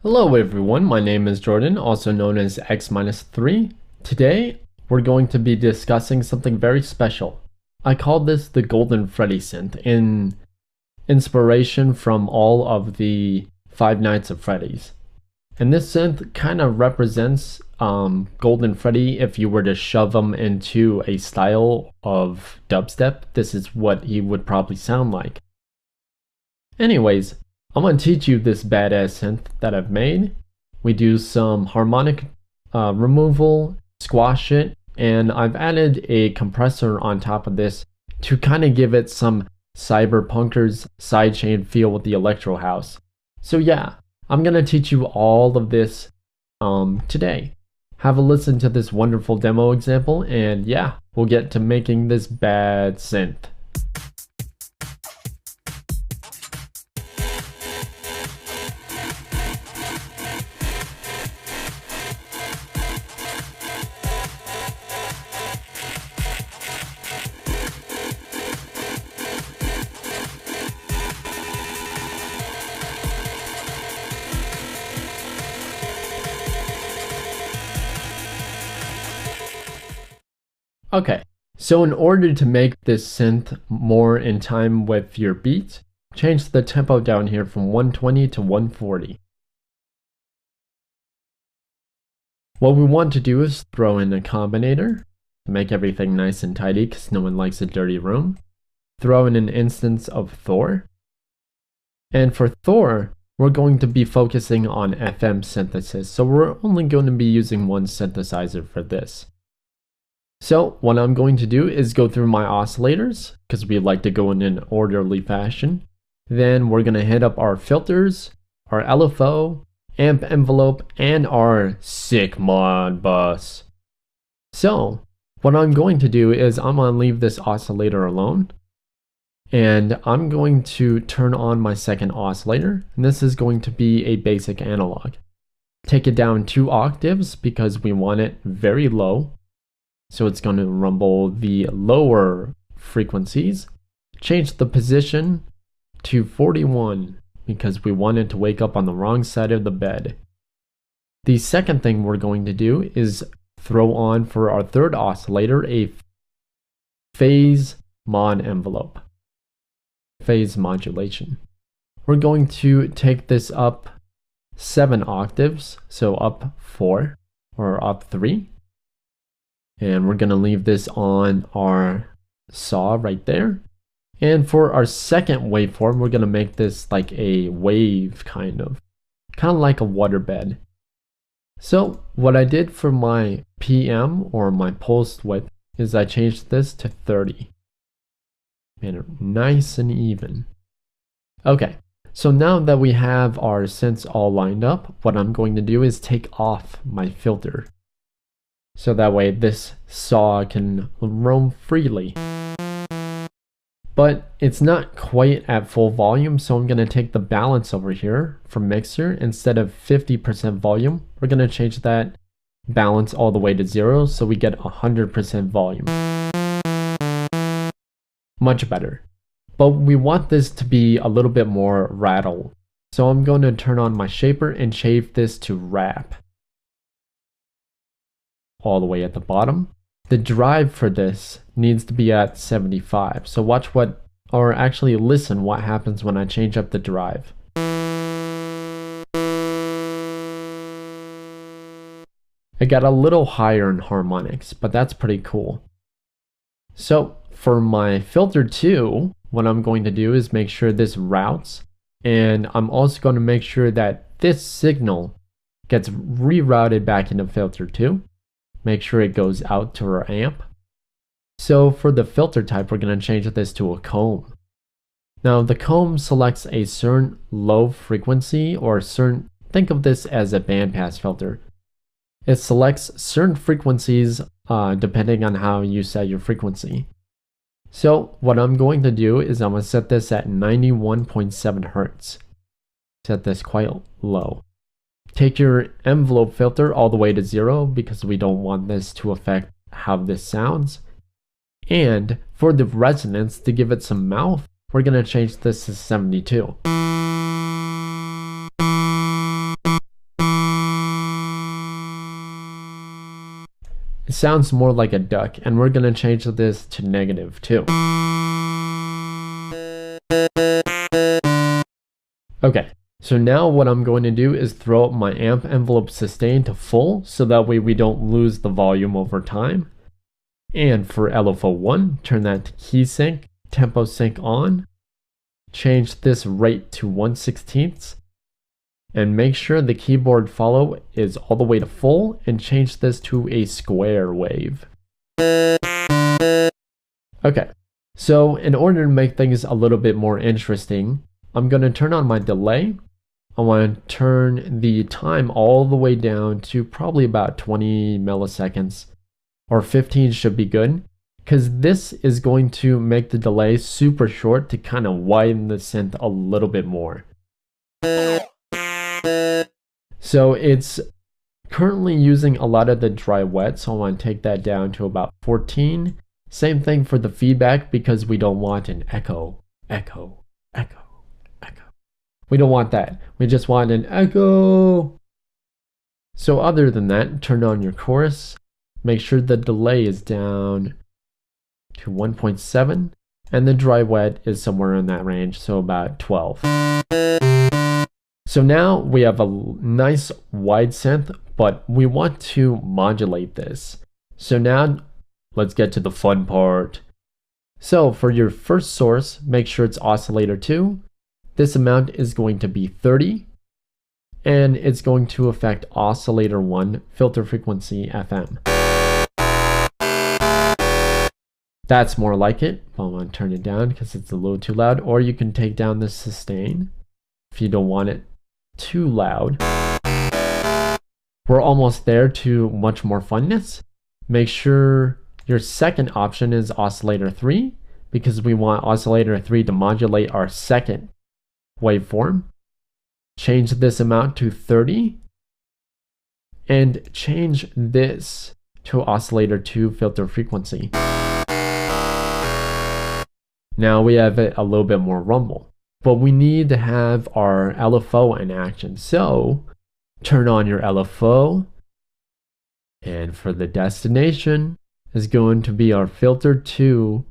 Hello everyone, my name is Jordan, also known as X-3. Today, we're going to be discussing something very special. I call this the Golden Freddy synth, in inspiration from all of the Five Nights at Freddy's. And this synth kind of represents Golden Freddy if you were to shove him into a style of dubstep. This is what he would probably sound like. Anyways, I'm going to teach you this badass synth that I've made. We do some harmonic removal, squash it, and I've added a compressor on top of this to kind of give it some cyberpunkers sidechain feel with the electro house. So yeah, I'm going to teach you all of this today. Have a listen to this wonderful demo example, and yeah, we'll get to making this bad synth. Okay, so in order to make this synth more in time with your beat, change the tempo down here from 120 to 140. What we want to do is throw in a combinator to make everything nice and tidy because no one likes a dirty room. Throw in an instance of Thor. And for Thor, we're going to be focusing on FM synthesis, so we're only going to be using one synthesizer for this. So what I'm going to do is go through my oscillators, because we like to go in an orderly fashion. Then we're going to hit up our filters, our LFO, amp envelope, and our sick mod bus. So what I'm going to do is I'm going to leave this oscillator alone. And I'm going to turn on my second oscillator, and this is going to be a basic analog. Take it down 2 octaves because we want it very low. So it's going to rumble the lower frequencies. Change the position to 41 because we want it to wake up on the wrong side of the bed. The second thing we're going to do is throw on for our third oscillator a phase mod envelope. Phase modulation. We're going to take this up 7 octaves, so up 4 or up 3. And we're going to leave this on our saw right there. And for our second waveform, we're going to make this like a wave kind of like a waterbed. So what I did for my PM or my pulse width is I changed this to 30. Made it nice and even. Okay, so now that we have our synths all lined up, what I'm going to do is take off my filter. So that way this saw can roam freely. But it's not quite at full volume, so I'm going to take the balance over here from mixer. Instead of 50% volume, we're going to change that balance all the way to 0 so we get 100% volume. Much better. But we want this to be a little bit more rattle. So I'm going to turn on my shaper and shave this to wrap. All the way at the bottom. The drive for this needs to be at 75. So watch what, or actually listen what happens when I change up the drive. It got a little higher in harmonics, but that's pretty cool. So for my filter 2, what I'm going to do is make sure this routes, and I'm also going to make sure that this signal gets rerouted back into filter 2. Make sure it goes out to our amp. So for the filter type, we're going to change this to a comb. Now the comb selects a certain low frequency or certain, think of this as a bandpass filter. It selects certain frequencies depending on how you set your frequency. So what I'm going to do is I'm going to set this at 91.7 Hertz. Set this quite low. Take your envelope filter all the way to 0 because we don't want this to affect how this sounds. And for the resonance, to give it some mouth, we're going to change this to 72. it sounds more like a duck, and we're gonna change this to -2. Okay, so now what I'm going to do is throw up my amp envelope sustain to full, so that way we don't lose the volume over time. And for LFO1, turn that to key sync, tempo sync on, change this rate to 1/16, and make sure the keyboard follow is all the way to full, and change this to a square wave. Okay, so in order to make things a little bit more interesting, I'm going to turn on my delay. I want to turn the time all the way down to probably about 20 milliseconds, or 15 should be good, because this is going to make the delay super short to kind of widen the synth a little bit more. So it's currently using a lot of the dry wet, so I want to take that down to about 14. Same thing for the feedback, because we don't want an echo, echo, echo, echo. We don't want that. We just want an echo. So other than that, turn on your chorus. Make sure the delay is down to 1.7, and the dry wet is somewhere in that range, so about 12. So now we have a nice wide synth, but we want to modulate this. So now let's get to the fun part. So for your first source, make sure it's oscillator 2. This amount is going to be 30, and it's going to affect oscillator 1 filter frequency FM. That's more like it, but I'm going to turn it down because it's a little too loud, or you can take down the sustain if you don't want it too loud. We're almost there to much more funness. Make sure your second option is oscillator 3, because we want oscillator 3 to modulate our second waveform. Change this amount to 30, and change this to oscillator 2 filter frequency. Now we have it a little bit more rumble, but we need to have our LFO in action. So turn on your LFO, and for the destination is going to be our filter 2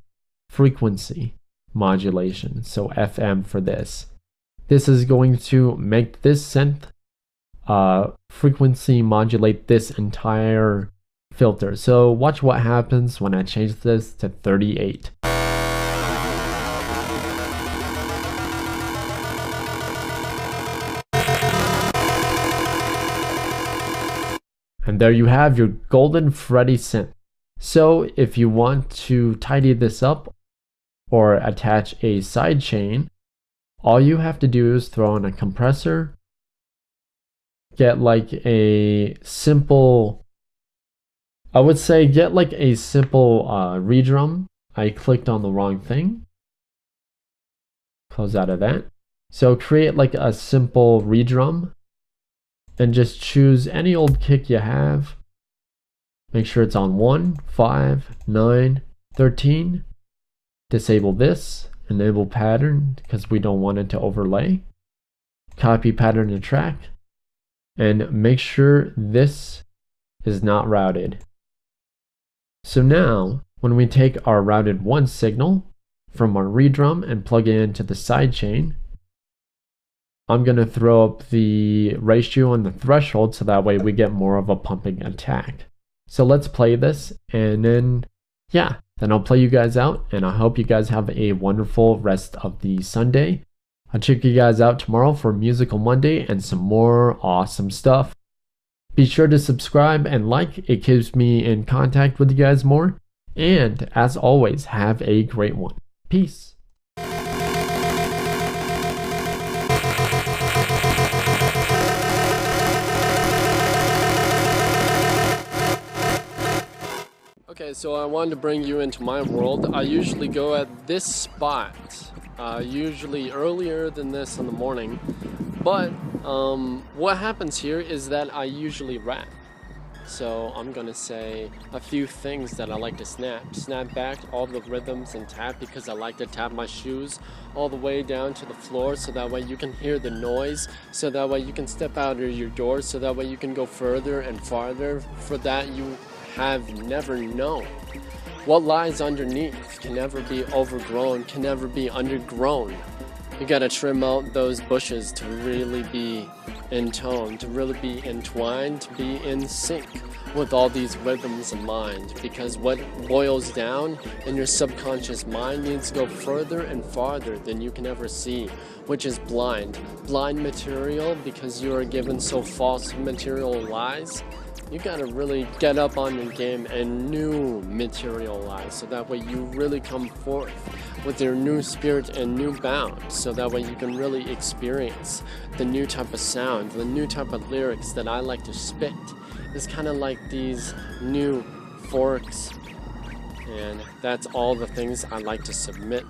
frequency modulation. So FM for this. This is going to make this synth frequency modulate this entire filter. So watch what happens when I change this to 38. And there you have your golden Freddy synth. So if you want to tidy this up or attach a sidechain, all you have to do is throw in a compressor, get like a simple, I would say get like a simple redrum. I clicked on the wrong thing. Close out of that. So create like a simple redrum, and just choose any old kick you have. Make sure it's on 1, 5, 9, 13. Disable this, enable pattern because we don't want it to overlay. Copy pattern to track, and make sure this is not routed. So now, when we take our routed 1 signal from our redrum and plug it into the sidechain, I'm going to throw up the ratio and the threshold so that way we get more of a pumping attack. So let's play this, and then I'll play you guys out, and I hope you guys have a wonderful rest of the Sunday. I'll check you guys out tomorrow for Musical Monday and some more awesome stuff. Be sure to subscribe and like, it keeps me in contact with you guys more. And as always, have a great one. Peace. Okay, so I wanted to bring you into my world. I usually go at this spot, usually earlier than this in the morning. But what happens here is that I usually rap. So I'm gonna say a few things that I like to snap back all the rhythms and tap, because I like to tap my shoes all the way down to the floor, so that way you can hear the noise, so that way you can step out of your door, so that way you can go further and farther. For that you have never known. What lies underneath can never be overgrown, can never be undergrown. You gotta trim out those bushes to really be in tone, to really be entwined, to be in sync with all these rhythms of mind, because what boils down in your subconscious mind needs to go further and farther than you can ever see, which is blind material, because you are given so false material lies. You gotta really get up on your game and new material lies, so that way you really come forth with your new spirit and new bound, so that way you can really experience the new type of sound, the new type of lyrics that I like to spit. It's kind of like these new forks, and that's all the things I like to submit.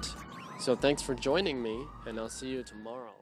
So thanks for joining me, and I'll see you tomorrow.